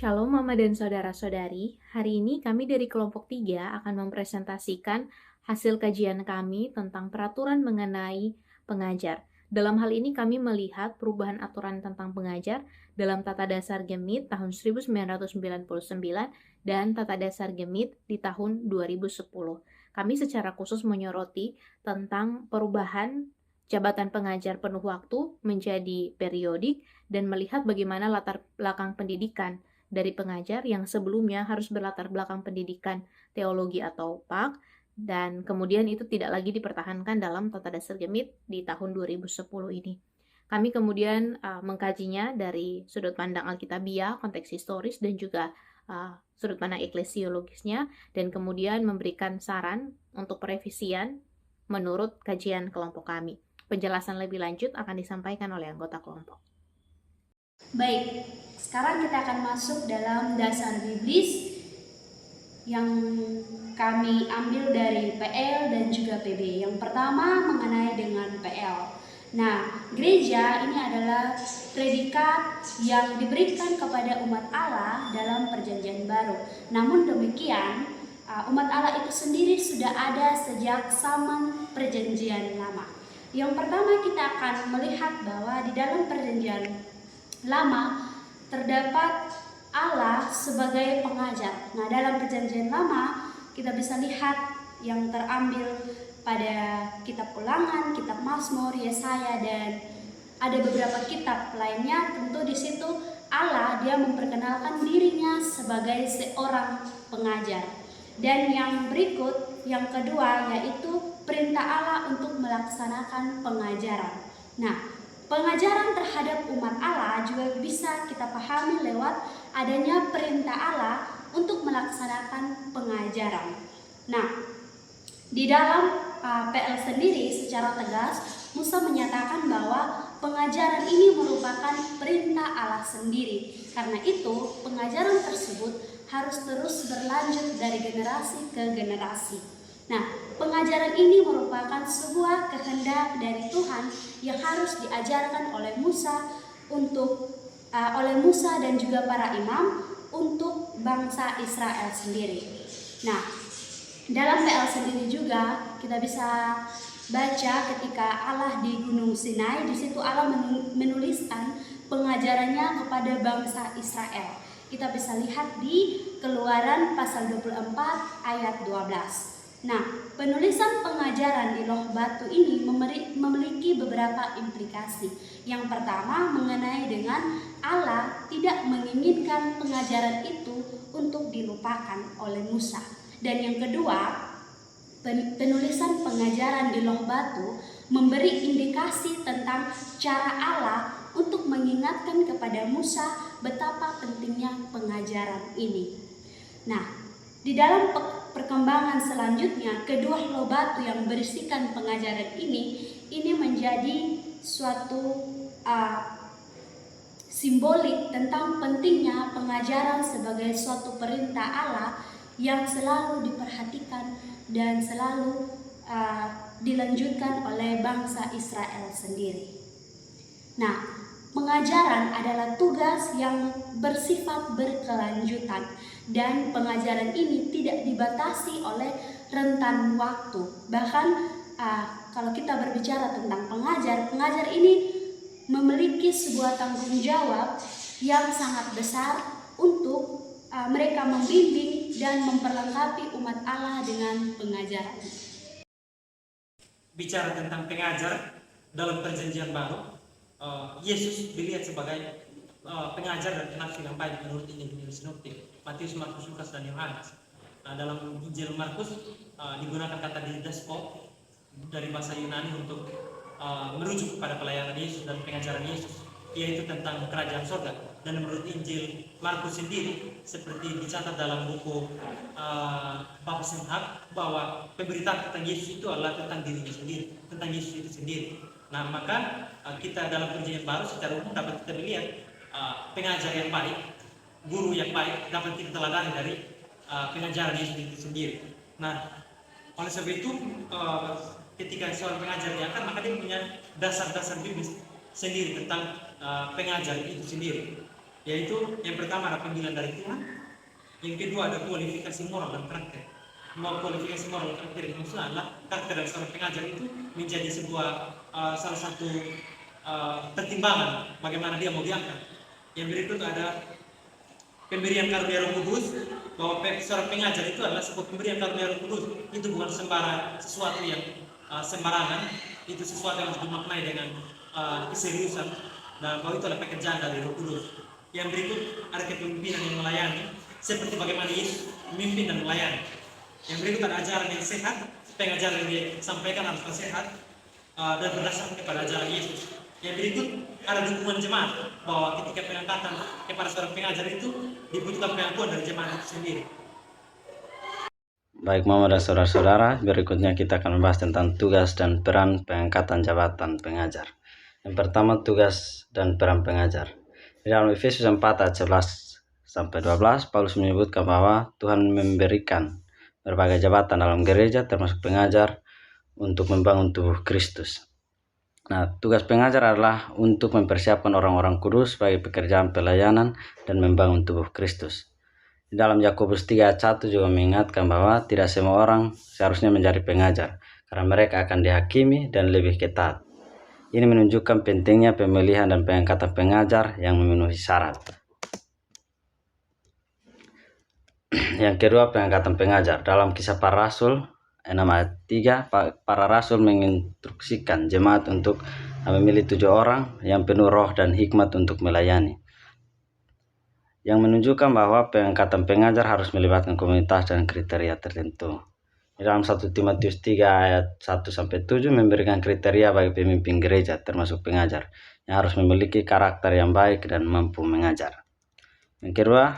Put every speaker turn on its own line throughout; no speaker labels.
Shalom Mama dan Saudara-saudari, hari ini kami dari kelompok 3 akan mempresentasikan hasil kajian kami tentang peraturan mengenai pengajar. Dalam hal ini kami melihat perubahan aturan tentang pengajar dalam Tata Dasar Gemit tahun 1999 dan Tata Dasar Gemit di tahun 2010. Kami secara khusus menyoroti tentang perubahan jabatan pengajar penuh waktu menjadi periodik dan melihat bagaimana latar belakang pendidikan dari pengajar yang sebelumnya harus berlatar belakang pendidikan teologi atau PAK, dan kemudian itu tidak lagi dipertahankan dalam Tata Dasar Gemit di tahun 2010 ini. Kami kemudian mengkajinya dari sudut pandang Alkitabiah, konteks historis, dan juga sudut pandang eklesiologisnya, dan kemudian memberikan saran untuk perevisian menurut kajian kelompok kami. Penjelasan lebih lanjut akan disampaikan oleh anggota kelompok.
Baik, sekarang kita akan masuk dalam dasar biblis yang kami ambil dari PL dan juga PB. Yang pertama mengenai dengan PL. Nah, gereja ini adalah predikat yang diberikan kepada umat Allah dalam perjanjian baru. Namun demikian, umat Allah itu sendiri sudah ada sejak zaman perjanjian lama. Yang pertama kita akan melihat bahwa di dalam perjanjian lama terdapat Allah sebagai pengajar. Nah, dalam perjanjian lama kita bisa lihat yang terambil pada kitab Ulangan, kitab Mazmur, Yesaya, dan ada beberapa kitab lainnya. Tentu di situ Allah dia memperkenalkan dirinya sebagai seorang pengajar. Dan yang berikut, yang kedua, yaitu perintah Allah untuk melaksanakan pengajaran. Nah, pengajaran terhadap umat Allah juga bisa kita pahami lewat adanya perintah Allah untuk melaksanakan pengajaran. Nah, di dalam PL sendiri secara tegas Musa menyatakan bahwa pengajaran ini merupakan perintah Allah sendiri. Karena itu, pengajaran tersebut harus terus berlanjut dari generasi ke generasi. Nah, pengajaran ini merupakan sebuah kehendak dari Tuhan yang harus diajarkan oleh Musa oleh Musa dan juga para imam untuk bangsa Israel sendiri. Nah, dalam PL sendiri juga kita bisa baca ketika Allah di Gunung Sinai, di situ Allah menuliskan pengajarannya kepada bangsa Israel. Kita bisa lihat di Keluaran pasal 24 ayat 12. Nah, penulisan pengajaran di loh batu ini memiliki beberapa implikasi. Yang pertama mengenai dengan Allah tidak menginginkan pengajaran itu untuk dilupakan oleh Musa. Dan yang kedua, penulisan pengajaran di loh batu memberi indikasi tentang cara Allah untuk mengingatkan kepada Musa betapa pentingnya pengajaran ini. Nah, di dalam perkembangan selanjutnya, kedua loh batu yang berisikan pengajaran ini menjadi suatu simbolik tentang pentingnya pengajaran sebagai suatu perintah Allah yang selalu diperhatikan dan selalu dilanjutkan oleh bangsa Israel sendiri. Nah, pengajaran adalah tugas yang bersifat berkelanjutan dan pengajaran ini tidak dibatasi oleh rentan waktu. Bahkan kalau kita berbicara tentang pengajar ini memiliki sebuah tanggung jawab yang sangat besar untuk mereka membimbing dan memperlengkapi umat Allah dengan pengajaran.
Bicara tentang pengajar dalam perjanjian baru, Yesus dilihat sebagai pengajar dan penaksir yang baik menurut Injil Sinoptik Matius, Markus, Lukas, dan Yohanes. Nah, dalam Injil Markus digunakan kata didasko dari bahasa Yunani untuk merujuk kepada pelayanan Yesus dan pengajaran Yesus, yaitu tentang kerajaan surga. Dan menurut Injil Markus sendiri, seperti dicatat dalam buku Bapa Senhak, bahwa pemberitaan tentang Yesus itu adalah tentang dirinya sendiri, tentang Yesus itu sendiri. Nah, maka kita dalam perjanjian baru secara umum dapat kita melihat pengajar yang baik, guru yang baik dapat kita teladani dari pengajaran Yesus itu sendiri. Nah, oleh sebab itu ketika seorang pengajar diangkat, maka dia punya dasar-dasar biblis sendiri tentang pengajar itu sendiri. yaitu yang pertama ada panggilan dari Tuhan, yang kedua ada kualifikasi moral dan karakter. Kualifikasi moral dan karakter itu maksudnya adalah karakter dari seorang pengajar itu menjadi sebuah salah satu pertimbangan bagaimana dia mau diangkat. Yang berikut ada pemberian karunia Roh Kudus, bahwa seorang pengajar itu adalah sebuah pemberian karunia Roh Kudus. Itu bukan sesuatu yang sembarangan, itu sesuatu yang harus dimaknai dengan keseriusan, dan bahwa itu adalah pekerjaan dari Roh Kudus. Yang berikut ada kepemimpinan yang melayani, seperti bagaimana Yesus memimpin dan melayani. Yang berikut ada ajaran yang sehat, pengajaran yang disampaikan harus sehat dan berdasarkan kepada ajaran Yesus. Yang berikut ada dukungan jemaat, bahwa ketika pengangkatan kepada seorang pengajar itu dibutuhkan pengakuan dari jemaat itu sendiri.
Baik Mama dan saudara-saudara, berikutnya kita akan membahas tentang tugas dan peran pengangkatan jabatan pengajar. Yang pertama, tugas dan peran pengajar. Di dalam Efesus 4 ayat 11-12, Paulus menyebutkan bahwa Tuhan memberikan berbagai jabatan dalam gereja, termasuk pengajar, untuk membangun tubuh Kristus. Nah, tugas pengajar adalah untuk mempersiapkan orang-orang kudus bagi pekerjaan pelayanan dan membangun tubuh Kristus. Di dalam Yakobus 3 ayat 1 juga mengingatkan bahwa tidak semua orang seharusnya menjadi pengajar, karena mereka akan dihakimi dan lebih ketat. Ini menunjukkan pentingnya pemilihan dan pengangkatan pengajar yang memenuhi syarat. Yang kedua, pengangkatan pengajar. Dalam Kisah Para Rasul 6 ayat 3, para rasul menginstruksikan jemaat untuk memilih 7 orang yang penuh roh dan hikmat untuk melayani, yang menunjukkan bahwa pengangkatan pengajar harus melibatkan komunitas dan kriteria tertentu. Di dalam 1 Timotius 3 ayat 1-7 memberikan kriteria bagi pemimpin gereja, termasuk pengajar, yang harus memiliki karakter yang baik dan mampu mengajar. Yang kedua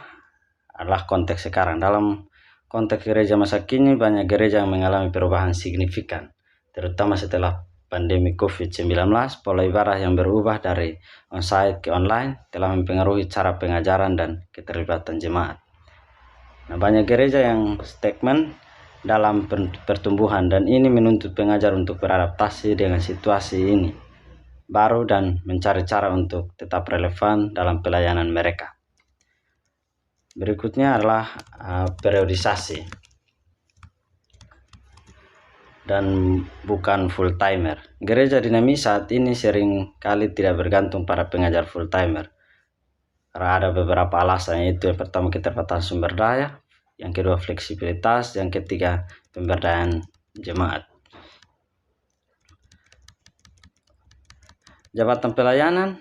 adalah konteks sekarang. Dalam konteks gereja masa kini, banyak gereja yang mengalami perubahan signifikan, terutama setelah pandemi COVID-19. Pola ibadah yang berubah dari onsite ke online telah mempengaruhi cara pengajaran dan keterlibatan jemaat. Nah, banyak gereja yang stagnan dalam pertumbuhan, dan ini menuntut pengajar untuk beradaptasi dengan situasi ini baru dan mencari cara untuk tetap relevan dalam pelayanan mereka. Berikutnya adalah periodisasi dan bukan full timer. Gereja dinamis saat ini sering kali tidak bergantung pada pengajar full timer, karena ada beberapa alasan, yaitu yang pertama keterbatasan sumber daya, yang kedua fleksibilitas, yang ketiga pemberdayaan jemaat. Jabatan pelayanan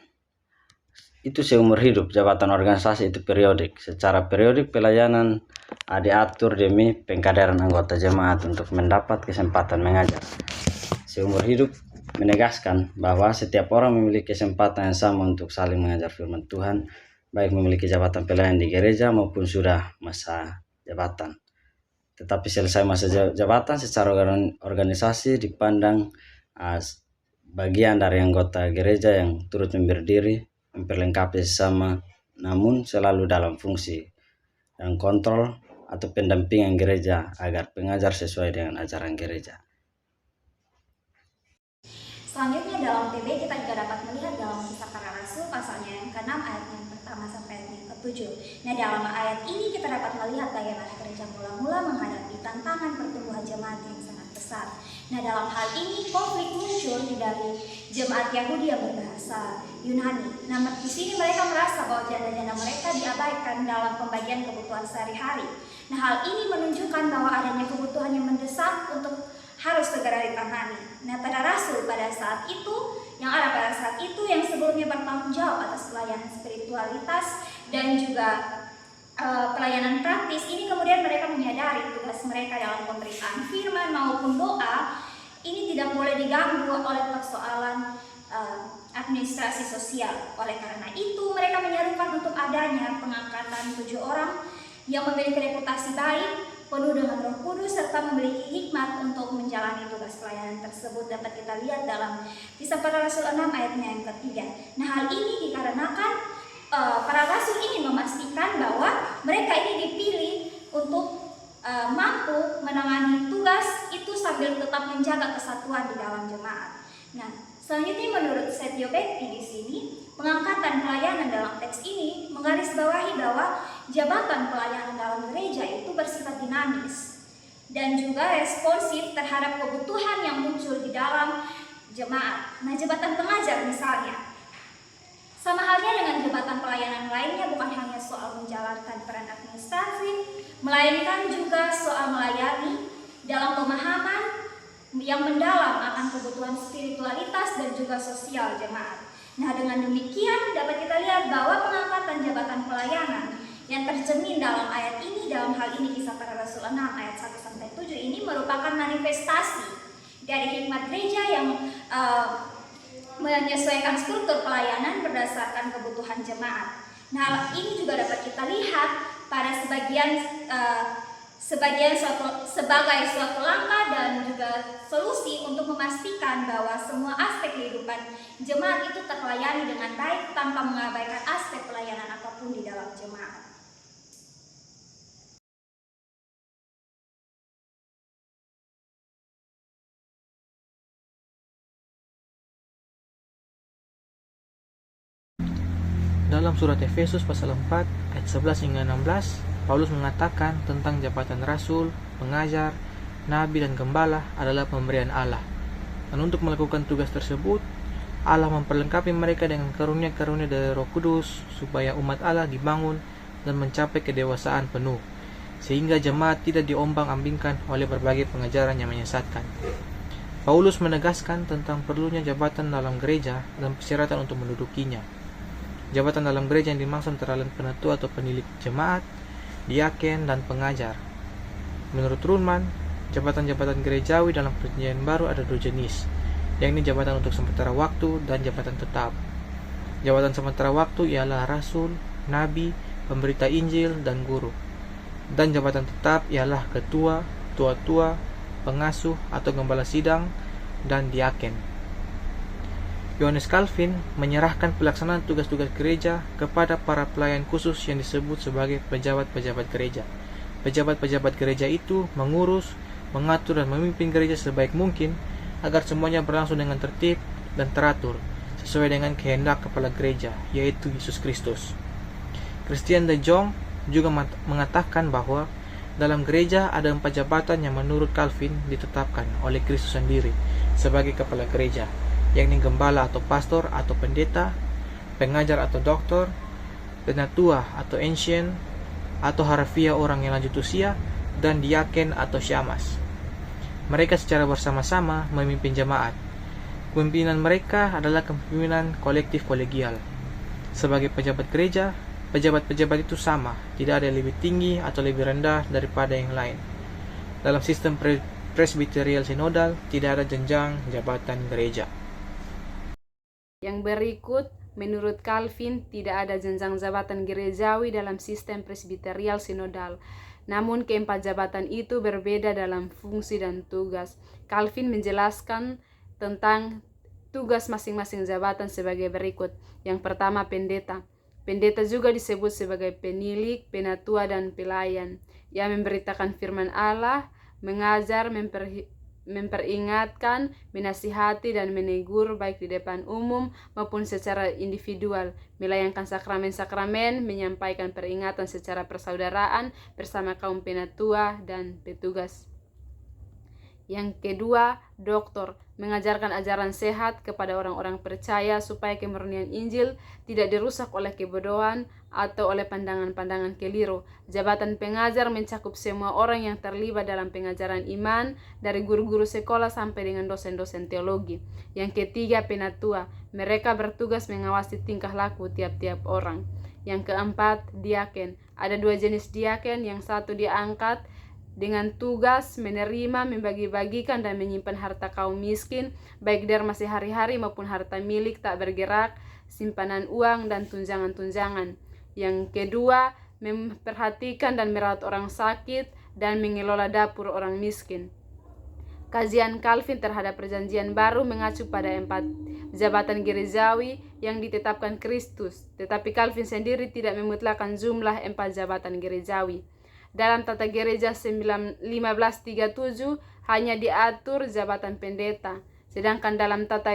itu seumur hidup, jabatan organisasi itu periodik. Secara periodik pelayanan diatur demi pengkaderan anggota jemaat untuk mendapat kesempatan mengajar. Seumur hidup menegaskan bahwa setiap orang memiliki kesempatan yang sama untuk saling mengajar firman Tuhan, baik memiliki jabatan pelayan di gereja maupun sudah masa jabatan. Tetapi selesai masa jabatan, secara organisasi dipandang bagian dari anggota gereja yang turut memberi diri, memperlengkapi sesama, namun selalu dalam fungsi dan kontrol atau pendampingan gereja agar pengajar sesuai dengan ajaran gereja.
Selanjutnya dalam PB kita juga dapat melihat dalam Kisah Para Rasul pasalnya yang ke-6 ayat yang pertama sampai ayat yang ke-7. Nah, dalam ayat ini kita dapat melihat bagaimana gereja mula-mula menghadapi tantangan pertumbuhan jemaat yang sangat besar. Nah, dalam hal ini konflik muncul dari jemaat Yahudi yang berbahasa Yunani. Nah, di sini mereka merasa bahwa janda-janda mereka diabaikan dalam pembagian kebutuhan sehari-hari. Nah, hal ini menunjukkan bahwa adanya kebutuhan yang mendesak untuk harus segera ditangani. Nah, para rasul pada saat itu, yang sebelumnya bertanggung jawab atas pelayanan spiritualitas dan juga pelayanan praktis, ini kemudian mereka menyadari tugas mereka dalam pemberitaan firman maupun doa ini tidak boleh diganggu oleh persoalan administrasi sosial. Oleh karena itu, mereka menyerukan untuk adanya pengangkatan 7 orang yang memiliki reputasi baik, penuh dengan Roh Kudus, serta memiliki hikmat untuk menjalani tugas pelayanan tersebut. Dapat kita lihat dalam Kisah Para Rasul 6 ayatnya yang ketiga. Nah, hal ini dikarenakan para rasul ini memastikan bahwa mereka ini dipilih untuk mampu menangani tugas itu sambil tetap menjaga kesatuan di dalam jemaat. Nah, selanjutnya menurut Setio Bekti di sini, Pengangkatan pelayanan dalam teks ini menggarisbawahi bahwa jabatan pelayanan dalam gereja itu bersifat dinamis dan juga responsif terhadap kebutuhan yang muncul di dalam jemaat. Nah, jabatan pengajar misalnya, sama halnya dengan jabatan pelayanan lainnya, bukan hanya soal menjalankan peran administrasi, melainkan juga soal melayani dalam pemahaman yang mendalam akan kebutuhan spiritualitas dan juga sosial jemaat. Nah, dengan demikian dapat kita lihat bahwa pengangkatan jabatan pelayanan yang tercermin dalam ayat ini, dalam hal ini Kisah Para Rasul 6 ayat 1-7 ini merupakan manifestasi dari hikmat gereja yang menyesuaikan struktur pelayanan berdasarkan kebutuhan jemaat. Nah, ini juga dapat kita lihat pada sebagai suatu langkah dan juga solusi untuk memastikan bahwa semua aspek kehidupan jemaat itu terlayani dengan baik tanpa mengabaikan aspek pelayanan apapun di dalam jemaat.
Dalam surat Efesus pasal 4 ayat 11 hingga 16, Paulus mengatakan tentang jabatan rasul, pengajar, nabi dan gembala adalah pemberian Allah. Dan untuk melakukan tugas tersebut, Allah memperlengkapi mereka dengan karunia-karunia dari Roh Kudus supaya umat Allah dibangun dan mencapai kedewasaan penuh, sehingga jemaat tidak diombang-ambingkan oleh berbagai pengajaran yang menyesatkan. Paulus menegaskan tentang perlunya jabatan dalam gereja dan persyaratan untuk mendudukinya. Jabatan dalam gereja yang dimaksud antara lain penatua atau penilik jemaat, diaken, dan pengajar. Menurut Runman, jabatan-jabatan gerejawi dalam Perjanjian Baru ada dua jenis, yakni jabatan untuk sementara waktu dan jabatan tetap. Jabatan sementara waktu ialah rasul, nabi, pemberita Injil, dan guru. Dan jabatan tetap ialah ketua, tua-tua, pengasuh atau gembala sidang, dan diaken. Yohanes Calvin menyerahkan pelaksanaan tugas-tugas gereja kepada para pelayan khusus yang disebut sebagai pejabat-pejabat gereja. Pejabat-pejabat gereja itu mengurus, mengatur dan memimpin gereja sebaik mungkin agar semuanya berlangsung dengan tertib dan teratur sesuai dengan kehendak kepala gereja, yaitu Yesus Kristus. Christian de Jong juga mengatakan bahwa dalam gereja ada 4 jabatan yang menurut Calvin ditetapkan oleh Kristus sendiri sebagai kepala gereja, yakni gembala atau pastor atau pendeta, pengajar atau doktor, penatua atau ancient atau harfiah orang yang lanjut usia, dan diaken atau syamas. Mereka secara bersama-sama memimpin jemaat. Kepemimpinan mereka adalah kepemimpinan kolektif kolegial. Sebagai pejabat gereja, pejabat-pejabat itu sama, tidak ada yang lebih tinggi atau lebih rendah daripada yang lain. Dalam sistem presbyterial sinodal, tidak ada jenjang jabatan gereja.
Yang berikut, menurut Calvin, tidak ada jenjang jabatan gerejawi dalam sistem presbyterial sinodal. Namun keempat jabatan itu berbeda dalam fungsi dan tugas. Calvin menjelaskan tentang tugas masing-masing jabatan sebagai berikut. Yang pertama, pendeta. Pendeta juga disebut sebagai penilik, penatua, dan pelayan. Ia memberitakan firman Allah, mengajar, memperingatkan, menasihati, dan menegur baik di depan umum maupun secara individual, melayangkan sakramen-sakramen, menyampaikan peringatan secara persaudaraan bersama kaum penatua dan petugas. Yang kedua, doktor, mengajarkan ajaran sehat kepada orang-orang percaya supaya kemurnian Injil tidak dirusak oleh kebodohan atau oleh pandangan-pandangan keliru. Jabatan pengajar mencakup semua orang yang terlibat dalam pengajaran iman, dari guru-guru sekolah sampai dengan dosen-dosen teologi. Yang ketiga, penatua, mereka bertugas mengawasi tingkah laku tiap-tiap orang. Yang keempat, diaken, ada 2 jenis diaken, yang satu diangkat dengan tugas menerima, membagi-bagikan, dan menyimpan harta kaum miskin, baik derma sehari-hari maupun harta milik tak bergerak, simpanan uang, dan tunjangan-tunjangan. Yang kedua, memperhatikan dan merawat orang sakit dan mengelola dapur orang miskin. Kajian Calvin terhadap Perjanjian Baru mengacu pada 4 jabatan gerejawi yang ditetapkan Kristus, tetapi Calvin sendiri tidak memutlakkan jumlah 4 jabatan gerejawi. Dalam tata gereja 1537 hanya diatur jabatan pendeta, sedangkan dalam tata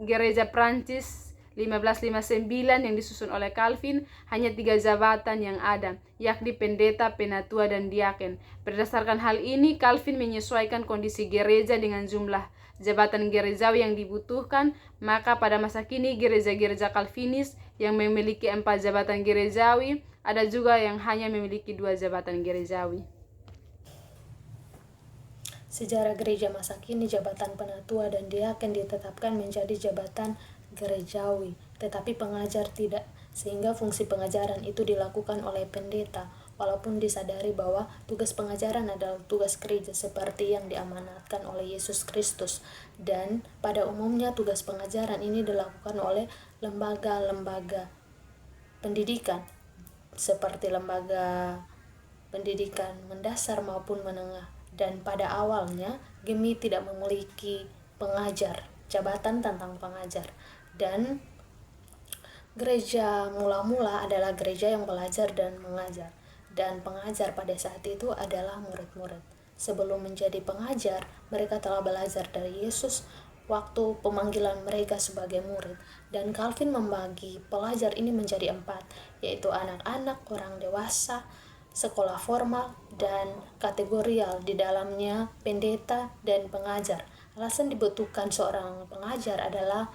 gereja Prancis
1559 yang disusun oleh Calvin, hanya 3 jabatan yang ada, yakni pendeta, penatua, dan diaken. Berdasarkan hal ini, Calvin menyesuaikan kondisi gereja dengan jumlah jabatan gerejawi yang dibutuhkan. Maka pada masa kini gereja-gereja Calvinis yang memiliki 4 jabatan gerejawi, ada juga yang hanya memiliki 2 jabatan gerejawi.
Sejarah gereja masa kini, jabatan penatua dan diaken ditetapkan menjadi jabatan gerejawi, tetapi pengajar tidak, sehingga fungsi pengajaran itu dilakukan oleh pendeta, walaupun disadari bahwa tugas pengajaran adalah tugas gereja seperti yang diamanatkan oleh Yesus Kristus, dan pada umumnya tugas pengajaran ini dilakukan oleh lembaga-lembaga pendidikan, seperti lembaga pendidikan mendasar maupun menengah. Dan pada awalnya GEMI tidak memiliki pengajar, jabatan tentang pengajar, dan gereja mula-mula adalah gereja yang belajar dan mengajar, dan pengajar pada saat itu adalah murid-murid. Sebelum menjadi pengajar, mereka telah belajar dari Yesus waktu pemanggilan mereka sebagai murid, dan Calvin membagi pelajar ini menjadi 4, yaitu anak-anak, orang dewasa, sekolah formal, dan kategorial, di dalamnya pendeta dan pengajar. Alasan dibutuhkan seorang pengajar adalah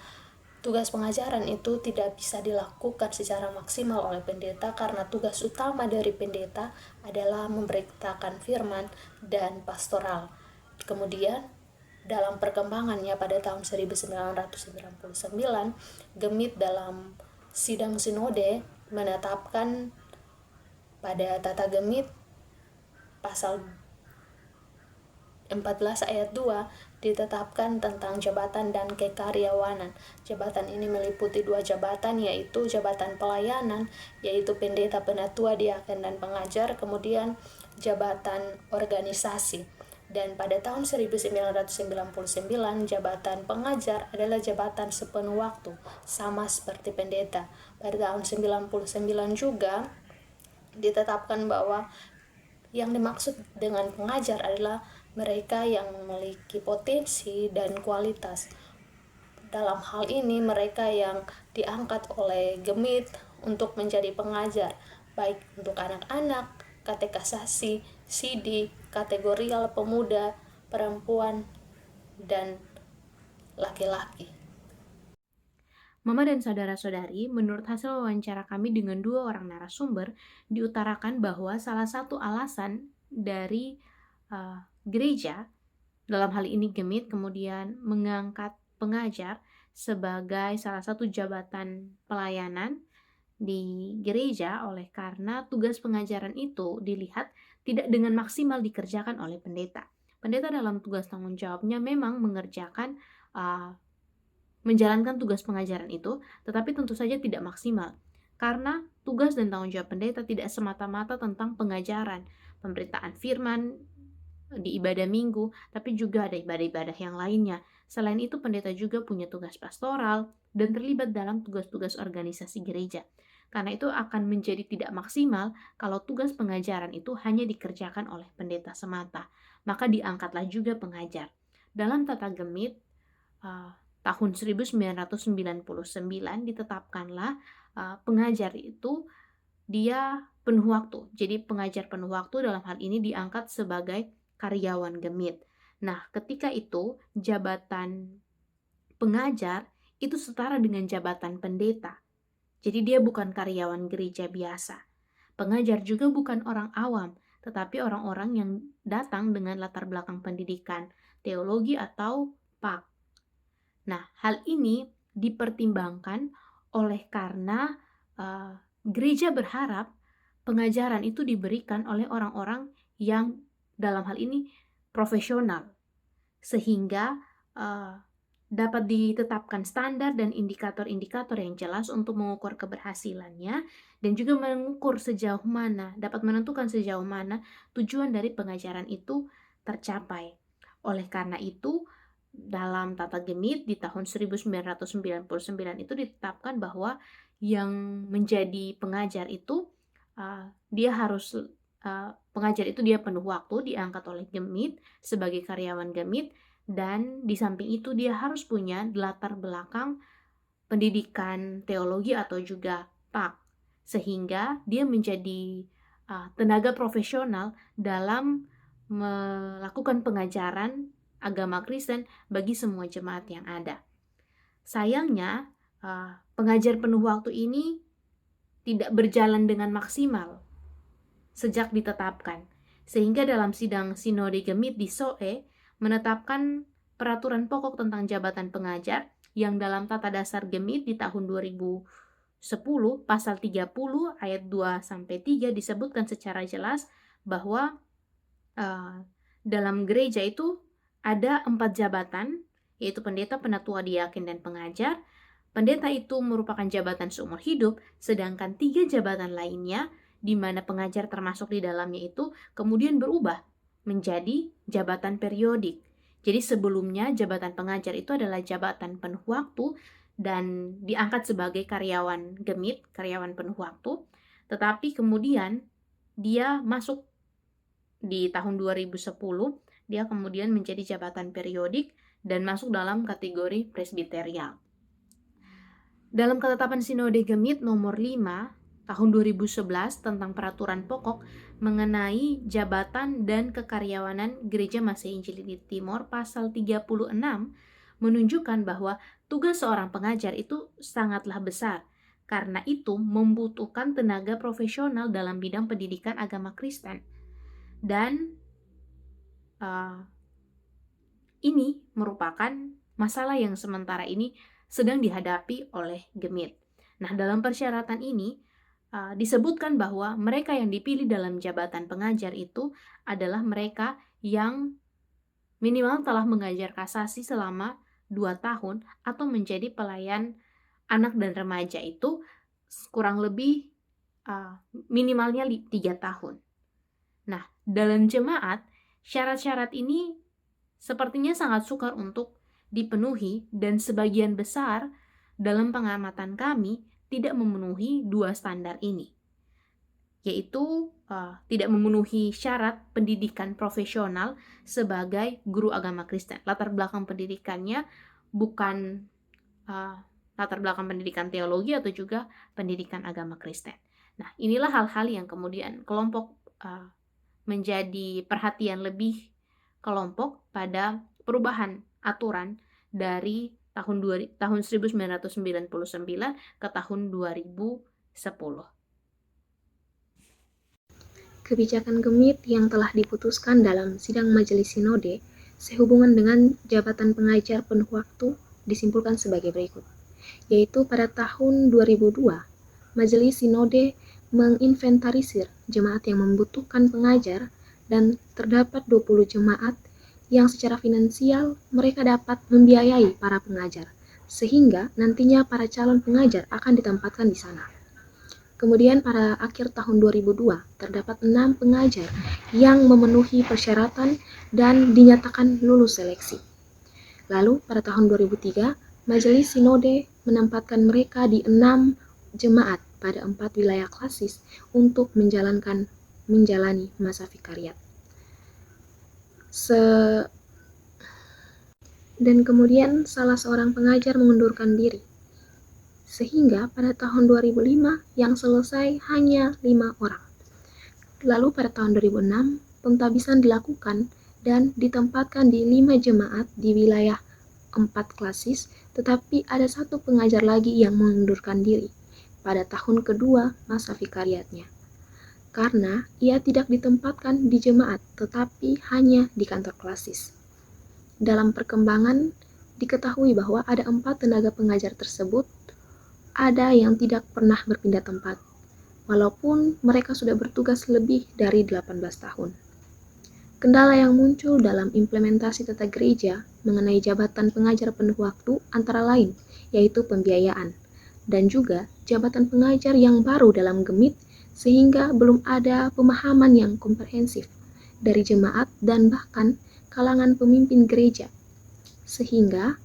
tugas pengajaran itu tidak bisa dilakukan secara maksimal oleh pendeta, karena tugas utama dari pendeta adalah memberitakan firman dan pastoral. Kemudian dalam perkembangannya pada tahun 1999, Gemit dalam sidang sinode menetapkan pada Tata Gemit pasal 14 ayat 2 ditetapkan tentang jabatan dan kekaryawanan. Jabatan ini meliputi 2 jabatan, yaitu jabatan pelayanan, yaitu pendeta, penatua, diaken, dan pengajar, kemudian jabatan organisasi. Dan pada tahun 1999, jabatan pengajar adalah jabatan sepenuh waktu, sama seperti pendeta. Pada tahun 1999 juga ditetapkan bahwa yang dimaksud dengan pengajar adalah mereka yang memiliki potensi dan kualitas. Dalam hal ini mereka yang diangkat oleh Gemit untuk menjadi pengajar, baik untuk anak-anak, katekisasi, CD, kategorial, pemuda, perempuan, dan laki-laki.
Mama dan saudara-saudari, menurut hasil wawancara kami dengan 2 orang narasumber, diutarakan bahwa salah satu alasan dari gereja, dalam hal ini Gemit, kemudian mengangkat pengajar sebagai salah satu jabatan pelayanan di gereja oleh karena tugas pengajaran itu dilihat tidak dengan maksimal dikerjakan oleh pendeta. Pendeta dalam tugas tanggung jawabnya memang menjalankan tugas pengajaran itu, tetapi tentu saja tidak maksimal, karena tugas dan tanggung jawab pendeta tidak semata-mata tentang pengajaran, pemberitaan firman di ibadah minggu, tapi juga ada ibadah-ibadah yang lainnya. Selain itu, pendeta juga punya tugas pastoral dan terlibat dalam tugas-tugas organisasi gereja. Karena itu akan menjadi tidak maksimal kalau tugas pengajaran itu hanya dikerjakan oleh pendeta semata. Maka diangkatlah juga pengajar. Dalam Tata Gemit tahun 1999 ditetapkanlah pengajar itu dia penuh waktu. Jadi pengajar penuh waktu dalam hal ini diangkat sebagai karyawan Gemit. Nah, ketika itu jabatan pengajar itu setara dengan jabatan pendeta. Jadi dia bukan karyawan gereja biasa. Pengajar juga bukan orang awam, tetapi orang-orang yang datang dengan latar belakang pendidikan, teologi atau PAK. Nah, hal ini dipertimbangkan oleh karena gereja berharap pengajaran itu diberikan oleh orang-orang yang dalam hal ini profesional, sehingga dapat ditetapkan standar dan indikator-indikator yang jelas untuk mengukur keberhasilannya dan juga mengukur sejauh mana, dapat menentukan sejauh mana tujuan dari pengajaran itu tercapai. Oleh karena itu, dalam Tata Gemit di tahun 1999 itu ditetapkan bahwa yang menjadi pengajar itu pengajar itu dia penuh waktu, diangkat oleh Gemit sebagai karyawan Gemit, dan di samping itu dia harus punya latar belakang pendidikan teologi atau juga PAK, sehingga dia menjadi tenaga profesional dalam melakukan pengajaran agama Kristen bagi semua jemaat yang ada. Sayangnya, pengajar penuh waktu ini tidak berjalan dengan maksimal sejak ditetapkan, sehingga dalam sidang Sinode Gemit di Soe menetapkan peraturan pokok tentang jabatan pengajar yang dalam Tata Dasar Gemit di tahun 2010 pasal 30 ayat 2-3 disebutkan secara jelas bahwa dalam gereja itu ada 4 jabatan, yaitu pendeta, penatua, diaken, dan pengajar. Pendeta itu merupakan jabatan seumur hidup, sedangkan 3 jabatan lainnya, di mana pengajar termasuk di dalamnya itu, kemudian berubah menjadi jabatan periodik. Jadi sebelumnya jabatan pengajar itu adalah jabatan penuh waktu dan diangkat sebagai karyawan gemit, karyawan penuh waktu. Tetapi kemudian dia masuk di tahun 2010, dia kemudian menjadi jabatan periodik dan masuk dalam kategori presbiterial. Dalam ketetapan Sinode Gemit nomor 5 tahun 2011 tentang peraturan pokok mengenai jabatan dan kekaryawanan Gereja Masehi Injili di Timor pasal 36 menunjukkan bahwa tugas seorang pengajar itu sangatlah besar. Karena itu membutuhkan tenaga profesional dalam bidang pendidikan agama Kristen. Dan ini merupakan masalah yang sementara ini sedang dihadapi oleh Gemit. Nah, dalam persyaratan ini disebutkan bahwa mereka yang dipilih dalam jabatan pengajar itu adalah mereka yang minimal telah mengajar kasasi selama 2 tahun atau menjadi pelayan anak dan remaja itu kurang lebih minimalnya 3 tahun. Nah, dalam jemaat, syarat-syarat ini sepertinya sangat sukar untuk dipenuhi dan sebagian besar dalam pengamatan kami tidak memenuhi 2 standar ini, yaitu tidak memenuhi syarat pendidikan profesional sebagai guru agama Kristen. Latar belakang pendidikannya bukan latar belakang pendidikan teologi atau juga pendidikan agama Kristen. Nah, inilah hal-hal yang kemudian kelompok menjadi perhatian lebih kelompok pada perubahan aturan dari tahun 1999 ke tahun 2010.
Kebijakan Gemit yang telah diputuskan dalam sidang Majelis Sinode sehubungan dengan jabatan pengajar penuh waktu disimpulkan sebagai berikut, yaitu pada tahun 2002, Majelis Sinode menginventarisir jemaat yang membutuhkan pengajar dan terdapat 20 jemaat yang secara finansial mereka dapat membiayai para pengajar, sehingga nantinya para calon pengajar akan ditempatkan di sana. Kemudian pada akhir tahun 2002, terdapat 6 pengajar yang memenuhi persyaratan dan dinyatakan lulus seleksi. Lalu pada tahun 2003, Majelis Sinode menempatkan mereka di 6 jemaat pada 4 wilayah klasis untuk menjalani masa vikariat. Dan kemudian salah seorang pengajar mengundurkan diri. Sehingga pada tahun 2005 yang selesai hanya 5 orang. Lalu pada tahun 2006 pengtabisan dilakukan dan ditempatkan di 5 jemaat di wilayah 4 klasis, tetapi ada 1 pengajar lagi yang mengundurkan diri pada tahun kedua masa vikariatnya. Karena ia tidak ditempatkan di jemaat, tetapi hanya di kantor klasis. Dalam perkembangan, diketahui bahwa ada 4 tenaga pengajar tersebut, ada yang tidak pernah berpindah tempat, walaupun mereka sudah bertugas lebih dari 18 tahun. Kendala yang muncul dalam implementasi tata gereja mengenai jabatan pengajar penuh waktu antara lain, yaitu pembiayaan, dan juga jabatan pengajar yang baru dalam Gemit, sehingga belum ada pemahaman yang komprehensif dari jemaat dan bahkan kalangan pemimpin gereja, sehingga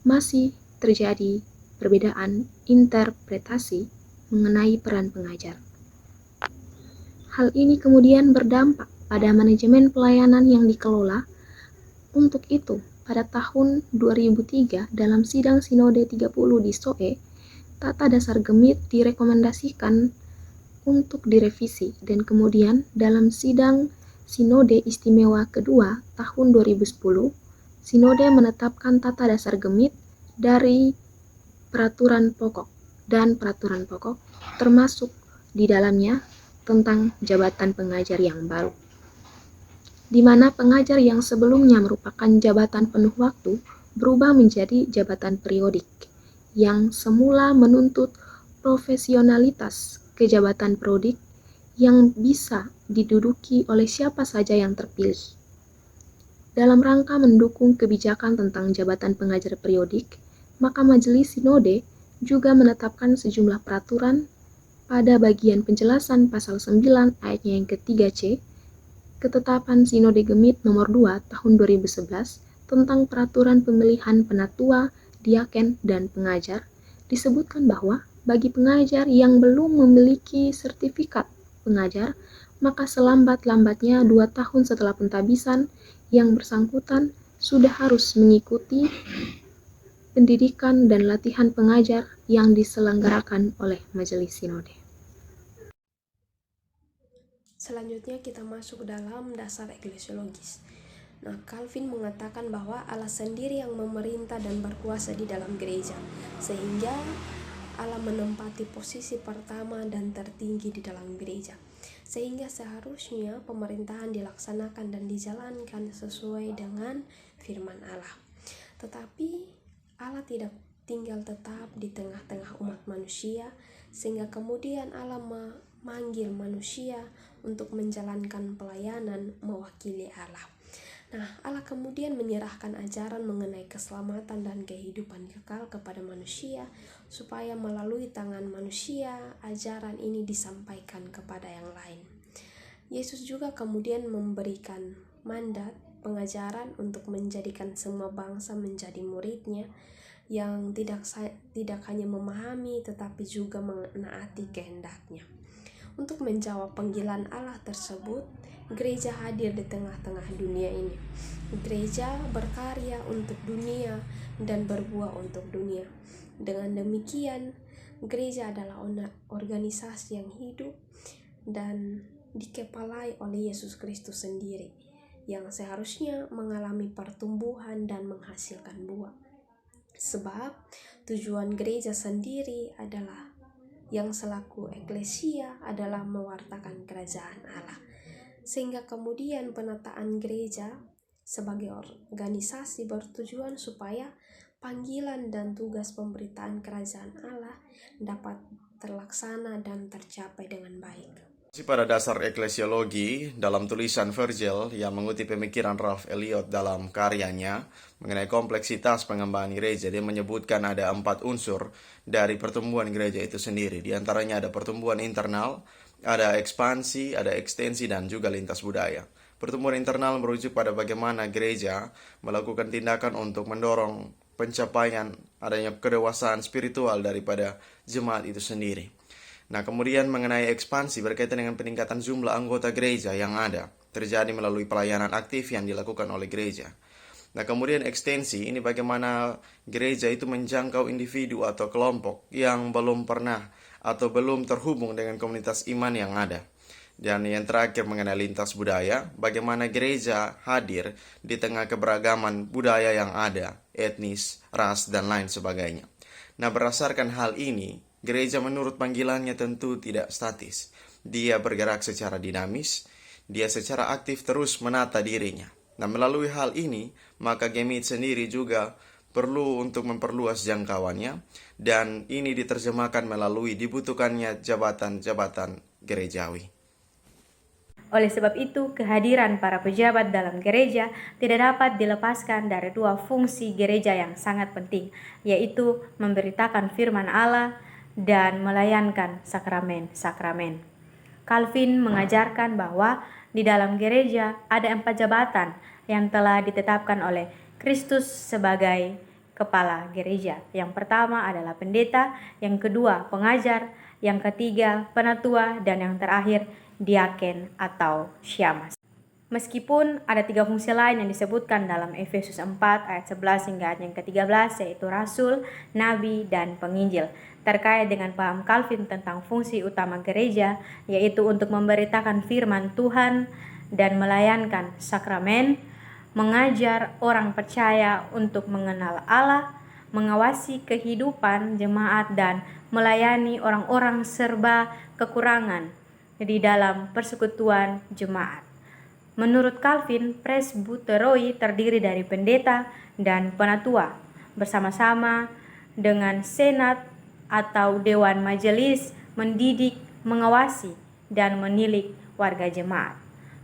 masih terjadi perbedaan interpretasi mengenai peran pengajar. Hal ini kemudian berdampak pada manajemen pelayanan yang dikelola. Untuk itu, pada tahun 2003 dalam sidang Sinode 30 di SOE, Tata Dasar Gemit direkomendasikan untuk direvisi dan kemudian dalam sidang Sinode Istimewa kedua tahun 2010, Sinode menetapkan Tata Dasar Gemit dari peraturan pokok dan peraturan pokok termasuk di dalamnya tentang jabatan pengajar yang baru, di mana pengajar yang sebelumnya merupakan jabatan penuh waktu berubah menjadi jabatan periodik yang semula menuntut profesionalitas ke jabatan periodik yang bisa diduduki oleh siapa saja yang terpilih. Dalam rangka mendukung kebijakan tentang jabatan pengajar periodik, maka Majelis Sinode juga menetapkan sejumlah peraturan pada bagian penjelasan pasal 9 ayatnya yang ketiga C, Ketetapan Sinode Gemit nomor 2 tahun 2011 tentang peraturan pemilihan penatua, diaken, dan pengajar, disebutkan bahwa bagi pengajar yang belum memiliki sertifikat pengajar, maka selambat-lambatnya 2 tahun setelah pentabisan yang bersangkutan sudah harus mengikuti pendidikan dan latihan pengajar yang diselenggarakan oleh Majelis Sinode.
Selanjutnya kita masuk dalam dasar eklesiologis. Nah, Calvin mengatakan bahwa Allah sendiri yang memerintah dan berkuasa di dalam gereja, sehingga Allah menempati posisi pertama dan tertinggi di dalam gereja, sehingga seharusnya pemerintahan dilaksanakan dan dijalankan sesuai dengan firman Allah. Tetapi Allah tidak tinggal tetap di tengah-tengah umat manusia, sehingga kemudian Allah memanggil manusia untuk menjalankan pelayanan mewakili Allah. Nah, Allah kemudian menyerahkan ajaran mengenai keselamatan dan kehidupan kekal kepada manusia, supaya melalui tangan manusia, ajaran ini disampaikan kepada yang lain. Yesus juga kemudian memberikan mandat pengajaran untuk menjadikan semua bangsa menjadi muridnya, yang tidak hanya memahami tetapi juga menaati kehendaknya. Untuk menjawab panggilan Allah tersebut, gereja hadir di tengah-tengah dunia ini. Gereja berkarya untuk dunia dan berbuah untuk dunia. Dengan demikian, gereja adalah organisasi yang hidup dan dikepalai oleh Yesus Kristus sendiri, yang seharusnya mengalami pertumbuhan dan menghasilkan buah. Sebab tujuan gereja sendiri adalah yang selaku eklesia adalah mewartakan kerajaan Allah, sehingga kemudian penataan gereja sebagai organisasi bertujuan supaya panggilan dan tugas pemberitaan kerajaan Allah dapat terlaksana dan tercapai dengan baik.
Pada dasar eklesiologi, dalam tulisan Virgil yang mengutip pemikiran Ralph Elliot dalam karyanya mengenai kompleksitas pengembangan gereja, dia menyebutkan ada 4 unsur dari pertumbuhan gereja itu sendiri. Di antaranya ada pertumbuhan internal, ada ekspansi, ada ekstensi, dan juga lintas budaya. Pertumbuhan internal merujuk pada bagaimana gereja melakukan tindakan untuk mendorong pencapaian adanya kedewasaan spiritual daripada jemaat itu sendiri. Nah, kemudian mengenai ekspansi berkaitan dengan peningkatan jumlah anggota gereja yang ada, terjadi melalui pelayanan aktif yang dilakukan oleh gereja. Nah, kemudian ekstensi, ini bagaimana gereja itu menjangkau individu atau kelompok yang belum pernah atau belum terhubung dengan komunitas iman yang ada. Dan yang terakhir mengenai lintas budaya, bagaimana gereja hadir di tengah keberagaman budaya yang ada, etnis, ras, dan lain sebagainya. Nah, berdasarkan hal ini, gereja menurut panggilannya tentu tidak statis. Dia bergerak secara dinamis, dia secara aktif terus menata dirinya. Nah, melalui hal ini, maka Gemit sendiri juga perlu untuk memperluas jangkauannya, dan ini diterjemahkan melalui dibutuhkannya jabatan-jabatan gerejawi.
Oleh sebab itu, kehadiran para pejabat dalam gereja tidak dapat dilepaskan dari 2 fungsi gereja yang sangat penting, yaitu memberitakan firman Allah dan melayankan sakramen-sakramen. Calvin mengajarkan bahwa di dalam gereja ada 4 jabatan yang telah ditetapkan oleh Kristus sebagai kepala gereja. Yang pertama adalah pendeta, yang kedua pengajar, yang ketiga penatua, dan yang terakhir diaken atau syamas. Meskipun ada 3 fungsi lain yang disebutkan dalam Efesus 4 ayat 11 hingga ayat yang ke-13, yaitu rasul, nabi, dan penginjil. Terkait dengan paham Calvin tentang fungsi utama gereja, yaitu untuk memberitakan firman Tuhan dan melayankan sakramen, mengajar orang percaya untuk mengenal Allah, mengawasi kehidupan jemaat, dan melayani orang-orang serba kekurangan di dalam persekutuan jemaat. Menurut Calvin, presbyteroi terdiri dari pendeta dan penatua bersama-sama dengan senat atau dewan majelis mendidik, mengawasi, dan menilik warga jemaat.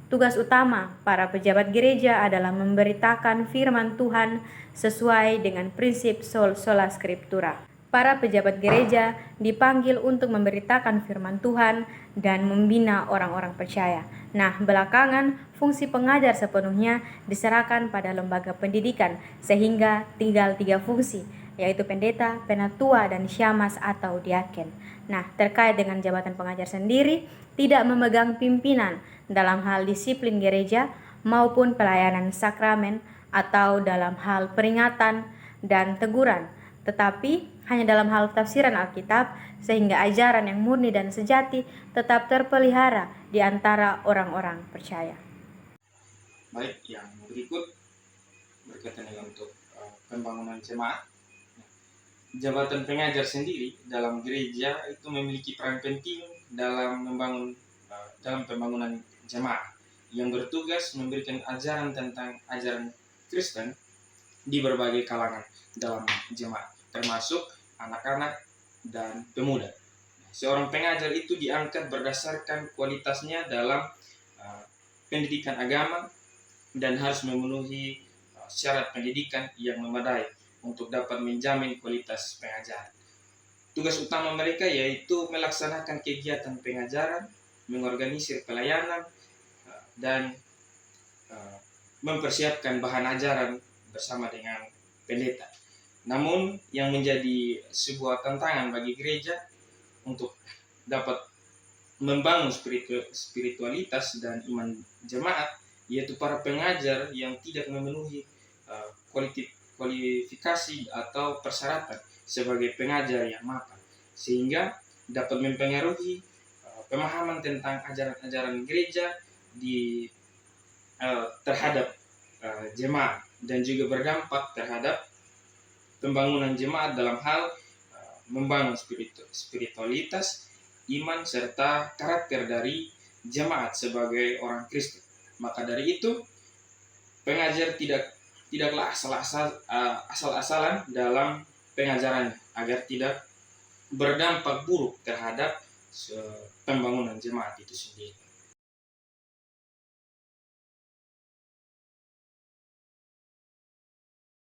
Tugas utama para pejabat gereja adalah memberitakan firman Tuhan sesuai dengan prinsip sola scriptura. Para pejabat gereja dipanggil untuk memberitakan firman Tuhan dan membina orang-orang percaya. Nah, belakangan fungsi pengajar sepenuhnya diserahkan pada lembaga pendidikan, sehingga tinggal 3 fungsi, yaitu pendeta, penatua, dan syamas atau diaken. Nah, terkait dengan jabatan pengajar sendiri, tidak memegang pimpinan dalam hal disiplin gereja maupun pelayanan sakramen atau dalam hal peringatan dan teguran, tetapi hanya dalam hal tafsiran Alkitab, sehingga ajaran yang murni dan sejati tetap terpelihara di antara orang-orang percaya.
Baik, yang berikut berkaitan dengan untuk pembangunan jemaat. Jabatan pengajar sendiri dalam gereja itu memiliki peran penting dalam pembangunan jemaat yang bertugas memberikan ajaran tentang ajaran Kristen di berbagai kalangan dalam jemaat, termasuk anak-anak dan pemuda. Seorang pengajar itu diangkat berdasarkan kualitasnya dalam pendidikan agama dan harus memenuhi syarat pendidikan yang memadai untuk dapat menjamin kualitas pengajaran. Tugas utama mereka yaitu melaksanakan kegiatan pengajaran, mengorganisir pelayanan, dan mempersiapkan bahan ajaran bersama dengan pendeta. Namun yang menjadi sebuah tantangan bagi gereja untuk dapat membangun spiritualitas dan iman jemaat, yaitu para pengajar yang tidak memenuhi kualifikasi atau persyaratan sebagai pengajar yang mapan, sehingga dapat mempengaruhi pemahaman tentang ajaran-ajaran gereja terhadap jemaat, dan juga berdampak terhadap pembangunan jemaat dalam hal membangun spiritualitas, iman, serta karakter dari jemaat sebagai orang Kristen. Maka dari itu, pengajar tidaklah asal-asalan dalam pengajarannya agar tidak berdampak buruk terhadap pembangunan jemaat itu sendiri.